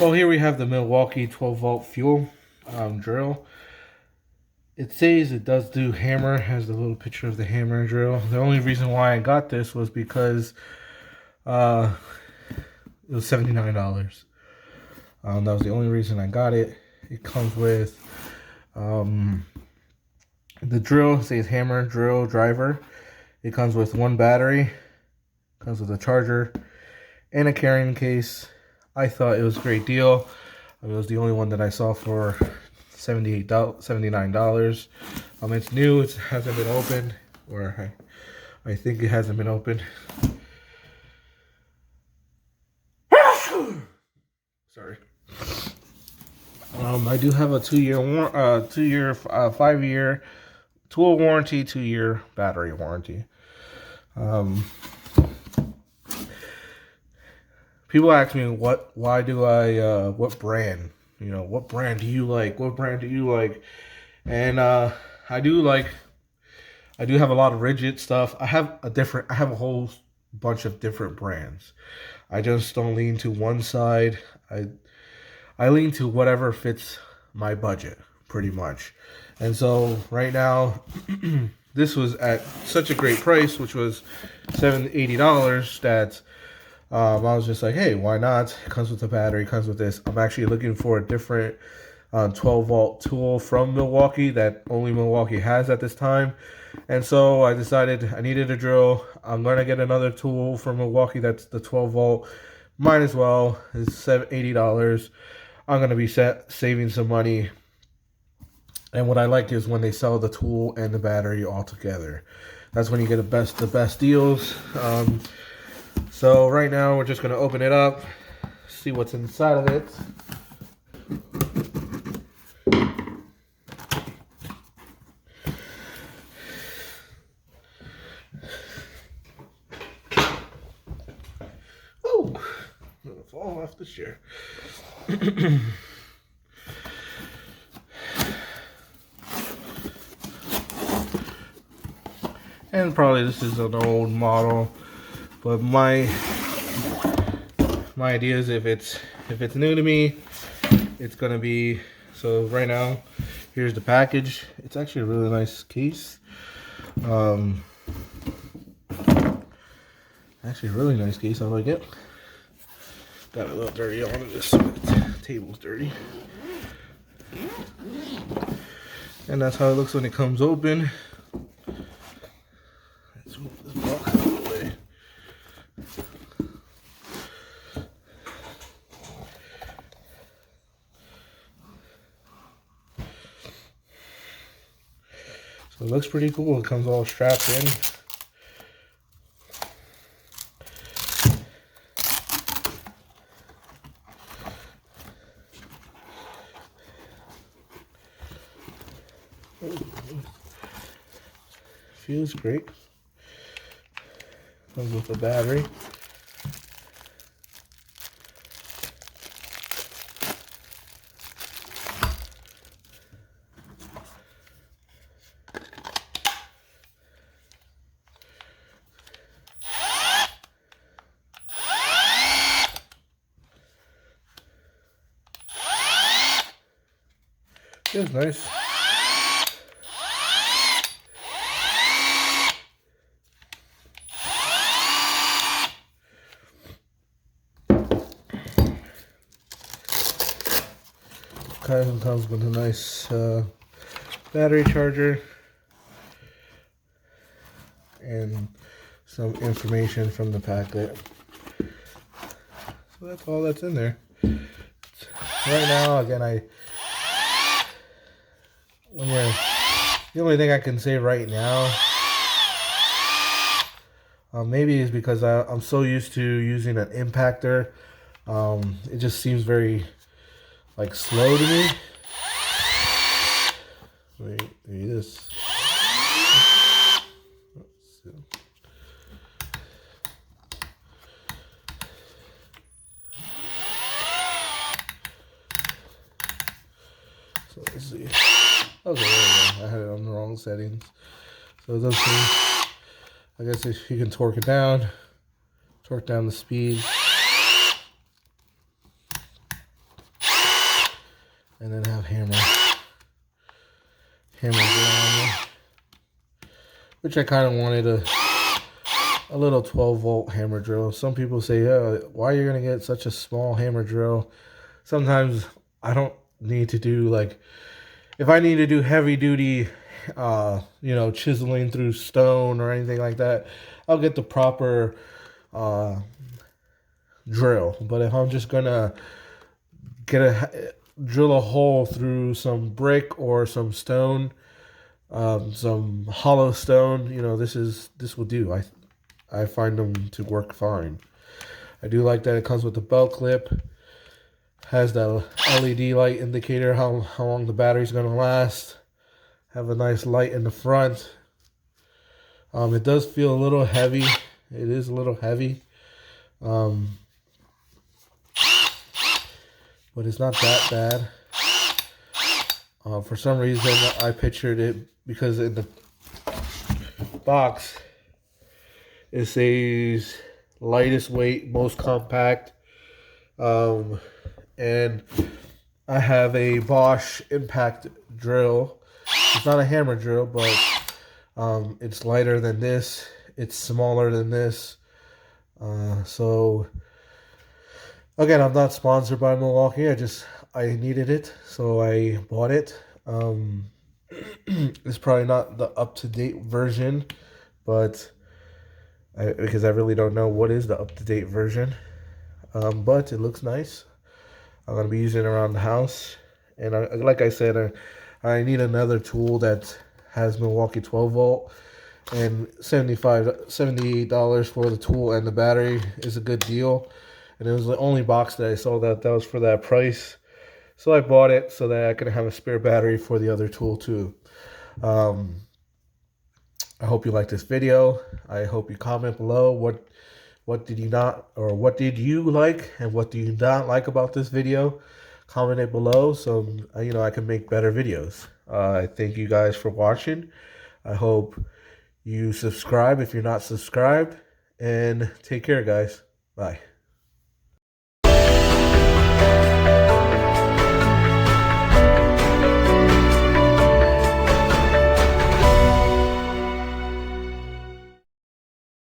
Well, here we have the Milwaukee 12 volt fuel drill. It says it does do hammer, has the little picture of the hammer drill. The only reason why I got this was because uh, it was $79. That was the only reason I got it. It comes with the drill, it says hammer, drill, driver. It comes with one battery, comes with a charger, and a carrying case. I thought it was a great deal. It was the only one that I saw for $79. It's new. It hasn't been opened, or I think it hasn't been opened. Sorry. I do have a 2-year, 5-year tool warranty, 2-year battery warranty. People ask me what brand, what brand do you like? What brand do you like? And I do have a lot of rigid stuff. I have a whole bunch of different brands. I just don't lean to one side. I lean to whatever fits my budget, pretty much. And so right now, this was at such a great price, which was $80, that I was just like, hey, why not? It comes with a battery, comes with this. I'm actually looking for a different 12 volt tool from Milwaukee that only Milwaukee has at this time. And so I decided I needed a drill. I'm going to get another tool from Milwaukee that's the 12 volt. Might as well. It's $80. I'm going to be saving some money. And what I like is when they sell the tool and the battery all together. That's when you get the best deals. So right now we're just going to open it up, see what's inside of it. Oh, I'm going to fall off the chair. And probably this is an old model, but my idea is if it's new to me, it's gonna be. So right now, here's the package. It's actually a really nice case. Actually a really nice case. I like it. Got a little dirty on it. This table's dirty. And that's how it looks when it comes open. Let's move this box out of the way. So it looks pretty cool. It comes all strapped in. Feels great. Comes with a battery. Feels nice. Comes with a nice battery charger and some information from the packet. So that's all that's in there. Right now, again, the only thing I can say right now, maybe is because I'm so used to using an impactor. It just seems very slow to me. Wait, maybe this. So let's see. Okay, there we go. I had it on the wrong settings. So those things, I guess if you can torque down the speed. hammer drill on there, which I kind of wanted a little 12-volt hammer drill. Some people say, yeah, why are you going to get such a small hammer drill? Sometimes I don't need to do, like, if I need to do heavy duty, you know, chiseling through stone or anything like that, I'll get the proper drill. But if I'm just going to drill a hole through some brick or some stone, some hollow stone, you know, this will do. I find them to work fine. I do like that it comes with the belt clip. Has the LED light indicator how long the battery's going to last. Have a nice light in the front. It does feel a little heavy. It is a little heavy. But it's not that bad. For some reason, I pictured it because in the box, it says lightest weight, most compact. And I have a Bosch impact drill. It's not a hammer drill, but it's lighter than this. It's smaller than this. So again, I'm not sponsored by Milwaukee. I needed it, so I bought it. It's probably not the up-to-date version, but because I really don't know what is the up-to-date version. But it looks nice. I'm going to be using it around the house. And like I said, I need another tool that has Milwaukee 12-volt. And $78 for the tool and the battery is a good deal. And it was the only box that I saw that was for that price. So I bought it so that I could have a spare battery for the other tool too. I hope you like this video. I hope you comment below what did you not, or what did you like and what do you not like about this video. Comment it below so you know I can make better videos. I thank you guys for watching. I hope you subscribe if you're not subscribed, and take care, guys. Bye.